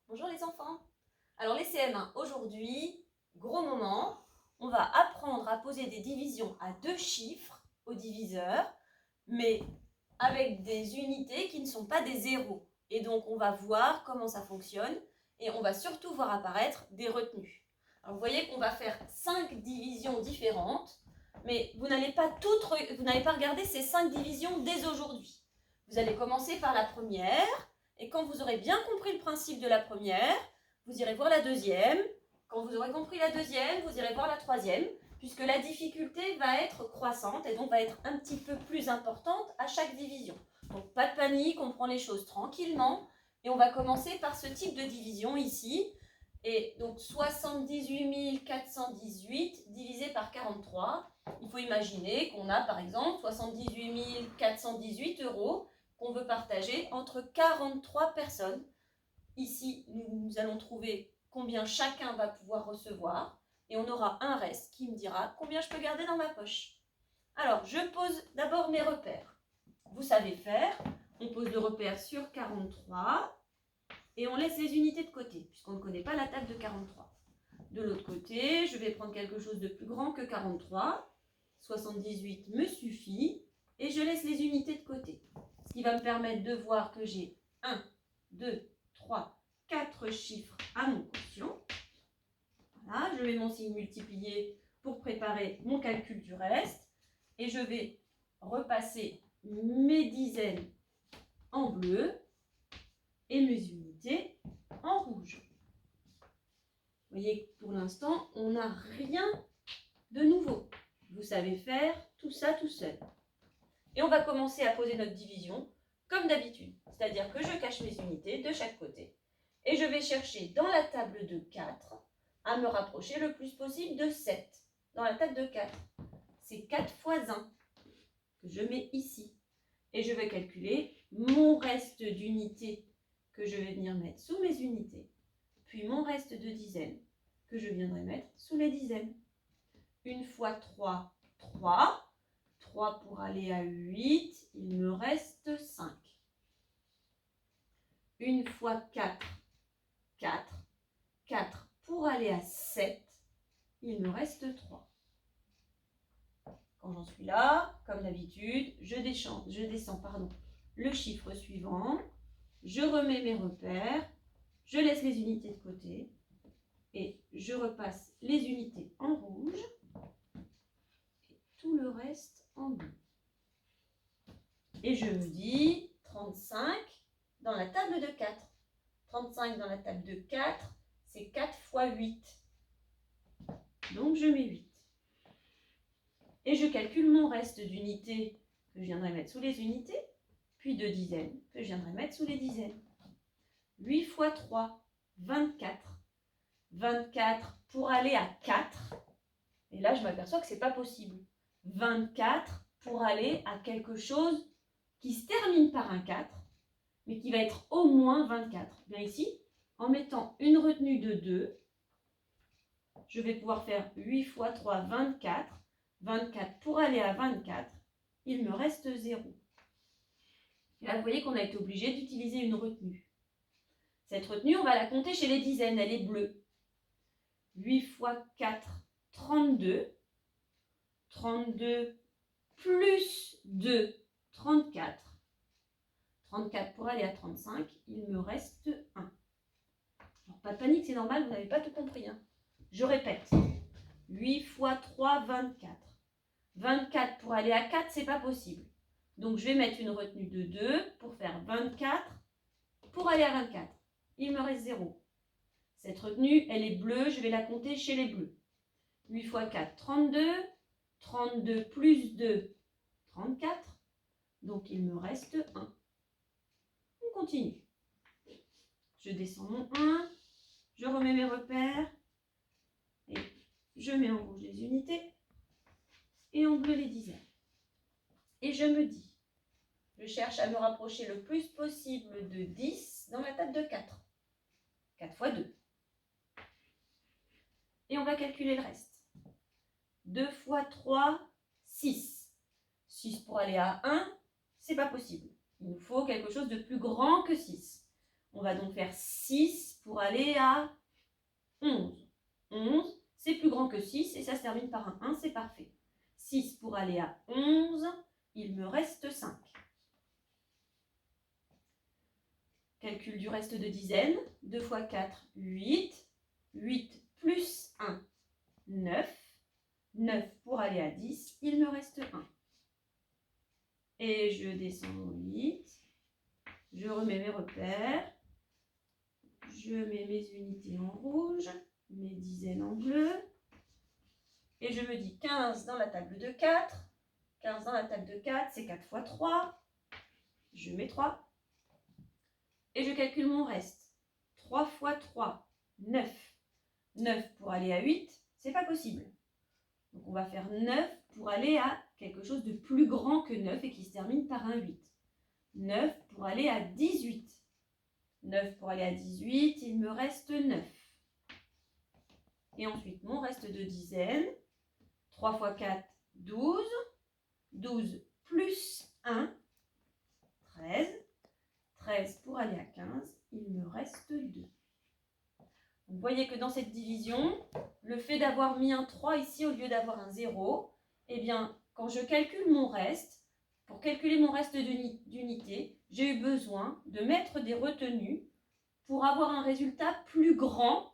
Bonjour les enfants. Alors les CM1, aujourd'hui, gros moment, on va apprendre à poser des divisions à deux chiffres au diviseur, mais avec des unités qui ne sont pas des zéros. Et donc on va voir comment ça fonctionne et on va surtout voir apparaître des retenues. Alors vous voyez qu'on va faire 5 divisions différentes, mais vous n'allez pas regarder ces 5 divisions dès aujourd'hui. Vous allez commencer par la première. Et quand vous aurez bien compris le principe de la première, vous irez voir la deuxième. Quand vous aurez compris la deuxième, vous irez voir la troisième, puisque la difficulté va être croissante et donc va être un petit peu plus importante à chaque division. Donc pas de panique, on prend les choses tranquillement et on va commencer par ce type de division ici. Et donc 78 418 divisé par 43. Il faut imaginer qu'on a par exemple 78 418 € qu'on veut partager entre 43 personnes. Ici, nous allons trouver combien chacun va pouvoir recevoir et on aura un reste qui me dira combien je peux garder dans ma poche. Alors, je pose d'abord mes repères. Vous savez faire, on pose le repère sur 43 et on laisse les unités de côté puisqu'on ne connaît pas la table de 43. De l'autre côté, je vais prendre quelque chose de plus grand que 43. 78 me suffit et je laisse les unités de côté. Ce qui va me permettre de voir que j'ai 1, 2, 3, 4 chiffres à mon quotient. Voilà, je mets mon signe multiplié pour préparer mon calcul du reste. Et je vais repasser mes dizaines en bleu et mes unités en rouge. Vous voyez que pour l'instant, on n'a rien de nouveau. Vous savez faire tout ça tout seul. Et on va commencer à poser notre division comme d'habitude. C'est-à-dire que je cache mes unités de chaque côté. Et je vais chercher dans la table de 4 à me rapprocher le plus possible de 7. Dans la table de 4, c'est 4 fois 1 que je mets ici. Et je vais calculer mon reste d'unités que je vais venir mettre sous mes unités. Puis mon reste de dizaines que je viendrai mettre sous les dizaines. Une fois 3, 3. 3 pour aller à 8, il me reste 5. Une fois 4, 4. 4 pour aller à 7, il me reste 3. Quand j'en suis là, comme d'habitude, je descends le chiffre suivant, je remets mes repères, je laisse les unités de côté et je repasse les unités en rouge et tout le reste en bleu. Et je me dis 35 dans la table de 4. 35 dans la table de 4, c'est 4 fois 8. Donc je mets 8. Et je calcule mon reste d'unités que je viendrai mettre sous les unités, puis de dizaines que je viendrai mettre sous les dizaines. 8 fois 3, 24. 24 pour aller à 4. Et là, je m'aperçois que ce n'est pas possible. 24 pour aller à quelque chose qui se termine par un 4, mais qui va être au moins 24. Bien ici, en mettant une retenue de 2, je vais pouvoir faire 8 fois 3, 24. 24 pour aller à 24, il me reste 0. Et là, vous voyez qu'on a été obligé d'utiliser une retenue. Cette retenue, on va la compter chez les dizaines, elle est bleue. 8 fois 4, 32. 32 plus 2, 34. 34 pour aller à 35, il me reste 1. Alors, pas de panique, c'est normal, vous n'avez pas tout compris. Je répète. 8 fois 3, 24. 24 pour aller à 4, c'est pas possible. Donc, je vais mettre une retenue de 2 pour faire 24 pour aller à 24. Il me reste 0. Cette retenue, elle est bleue, je vais la compter chez les bleus. 8 fois 4, 32. 32 plus 2, 34. Donc, il me reste 1. On continue. Je descends mon 1. Je remets mes repères. Et je mets en rouge les unités. Et en bleu les dizaines. Et je me dis, je cherche à me rapprocher le plus possible de 10 dans la table de 4. 4 fois 2. Et on va calculer le reste. 2 fois 3, 6. 6 pour aller à 1, c'est pas possible. Il nous faut quelque chose de plus grand que 6. On va donc faire 6 pour aller à 11. 11, c'est plus grand que 6 et ça se termine par un 1, c'est parfait. 6 pour aller à 11, il me reste 5. Calcul du reste de dizaines. 2 fois 4, 8. 8 plus 1, 9. 9 pour aller à 10, il me reste 1. Et je descends mon 8. Je remets mes repères. Je mets mes unités en rouge, mes dizaines en bleu. Et je me dis 15 dans la table de 4. 15 dans la table de 4, c'est 4 fois 3. Je mets 3. Et je calcule mon reste. 3 fois 3, 9. 9 pour aller à 8, c'est pas possible. Donc on va faire 9 pour aller à quelque chose de plus grand que 9 et qui se termine par un 8. 9 pour aller à 18. 9 pour aller à 18, il me reste 9. Et ensuite, mon reste de dizaines. 3 fois 4, 12. 12 plus 1, 13. 13 pour aller à 15, il me reste 2. Vous voyez que dans cette division, le fait d'avoir mis un 3 ici au lieu d'avoir un 0, eh bien, quand je calcule mon reste, pour calculer mon reste d'unité, j'ai eu besoin de mettre des retenues pour avoir un résultat plus grand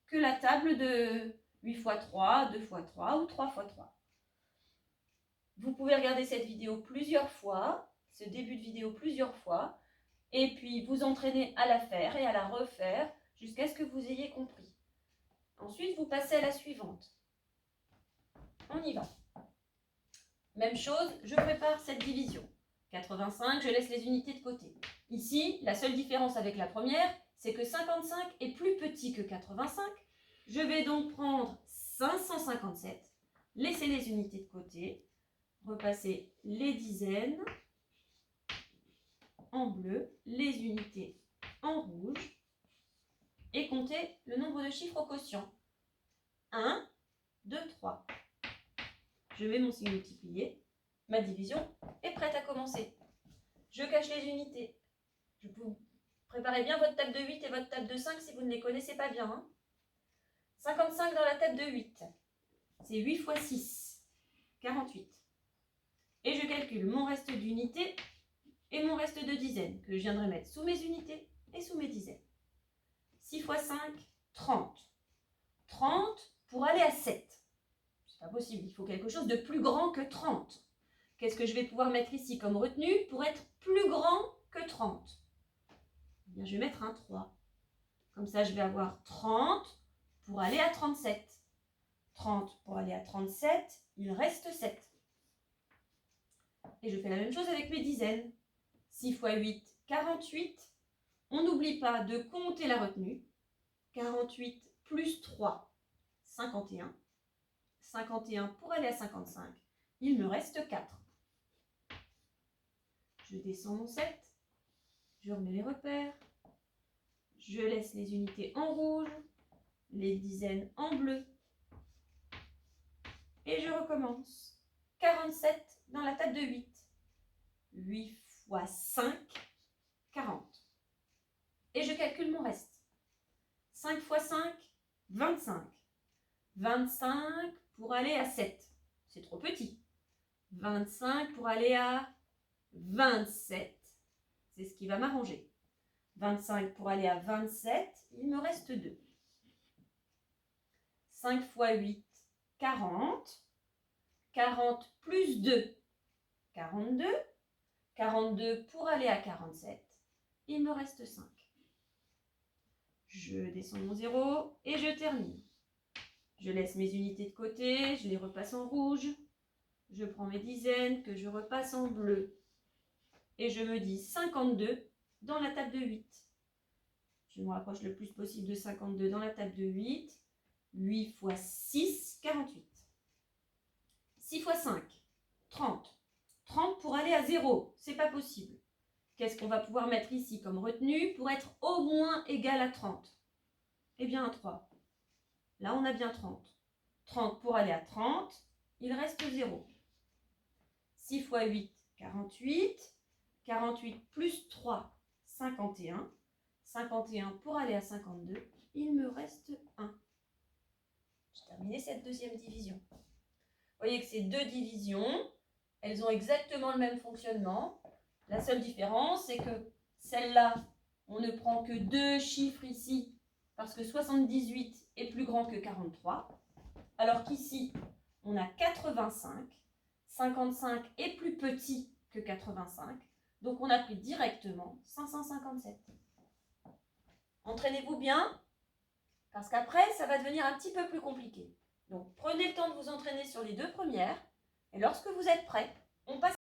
que la table de 8 x 3, 2 x 3 ou 3 x 3. Vous pouvez regarder cette vidéo plusieurs fois, ce début de vidéo plusieurs fois, et puis vous entraîner à la faire et à la refaire jusqu'à ce que vous ayez compris. Ensuite, vous passez à la suivante. On y va. Même chose, je prépare cette division. 85, je laisse les unités de côté. Ici, la seule différence avec la première, c'est que 55 est plus petit que 85. Je vais donc prendre 557, laisser les unités de côté, repasser les dizaines en bleu, les unités en rouge et compter le nombre de chiffres au quotient. 1, 2, 3. Je mets mon signe multiplié. Ma division est prête à commencer. Je cache les unités. Vous préparez bien votre table de 8 et votre table de 5 si vous ne les connaissez pas bien. Hein. 55 dans la table de 8. C'est 8 x 6. 48. Et je calcule mon reste d'unités et mon reste de dizaines que je viendrai mettre sous mes unités et sous mes dizaines. 6 x 5, 30. 30 pour aller à 7. C'est pas possible, il faut quelque chose de plus grand que 30. Qu'est-ce que je vais pouvoir mettre ici comme retenue pour être plus grand que 30 ? Eh bien, je vais mettre un 3. Comme ça, je vais avoir 30 pour aller à 37. 30 pour aller à 37, il reste 7. Et je fais la même chose avec mes dizaines. 6 x 8, 48. On n'oublie pas de compter la retenue. 48 plus 3, 51. 51 pour aller à 55. Il me reste 4. Je descends mon 7. Je remets les repères. Je laisse les unités en rouge, les dizaines en bleu. Et je recommence. 47 dans la table de 8. 8 x 5, 40. Et je calcule mon reste. 5 x 5, 25. 25 pour aller à 7. C'est trop petit. 25 pour aller à 27. C'est ce qui va m'arranger. 25 pour aller à 27, il me reste 2. 5 x 8, 40. 40 plus 2, 42. 42 pour aller à 47, il me reste 5. Je descends mon 0 et je termine. Je laisse mes unités de côté, je les repasse en rouge. Je prends mes dizaines que je repasse en bleu. Et je me dis 52 dans la table de 8. Je me rapproche le plus possible de 52 dans la table de 8. 8 x 6, 48. 6 x 5, 30. 30 pour aller à 0, c'est pas possible. Qu'est-ce qu'on va pouvoir mettre ici comme retenue pour être au moins égal à 30 ? Eh bien un 3. Là on a bien 30. 30 pour aller à 30, il reste 0. 6 x 8, 48. 48 plus 3, 51. 51 pour aller à 52. Il me reste 1. J'ai terminé cette deuxième division. Vous voyez que ces deux divisions, elles ont exactement le même fonctionnement. La seule différence, c'est que celle-là, on ne prend que 2 chiffres ici, parce que 78 est plus grand que 43, alors qu'ici, on a 85. 55 est plus petit que 85, donc on a pris directement 557. Entraînez-vous bien, parce qu'après, ça va devenir un petit peu plus compliqué. Donc, prenez le temps de vous entraîner sur les deux premières, et lorsque vous êtes prêts, on passe